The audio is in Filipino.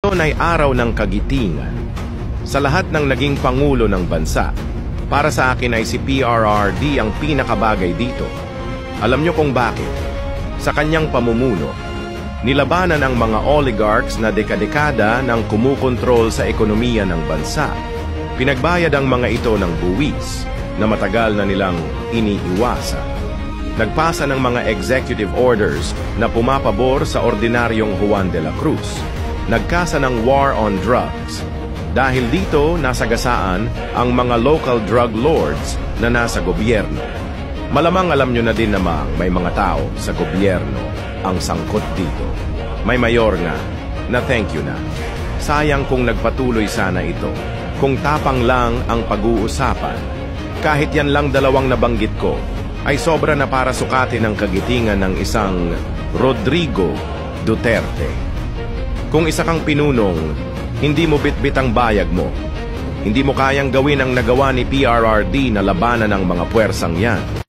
Ngayon ay araw ng kagitingan. Sa lahat ng naging pangulo ng bansa, para sa akin ay si PRRD ang pinakabagay dito. Alam niyo kung bakit? Sa kanyang pamumuno, nilabanan ang mga oligarchs na dekada-dekada ng kumukontrol sa ekonomiya ng bansa. Pinagbayad ang mga ito ng buwis na matagal na nilang iniiwasan. Nagpasa ng mga executive orders na pumapabor sa ordinaryong Juan de la Cruz. Nagkasa ng war on drugs. Dahil dito, nasagasaan ang mga local drug lords na nasa gobyerno. Malamang alam nyo na din namang may mga tao sa gobyerno ang sangkot dito. May mayor nga na thank you na. Sayang kung nagpatuloy sana ito. Kung tapang lang ang pag-uusapan, kahit yan lang dalawang nabanggit ko, ay sobra na para sukatin ang kagitingan ng isang Rodrigo Duterte. Kung isa kang pinunong, hindi mo bitbit ang bayag mo. Hindi mo kayang gawin ang nagawa ni PRRD na labanan ng mga puwersang yan.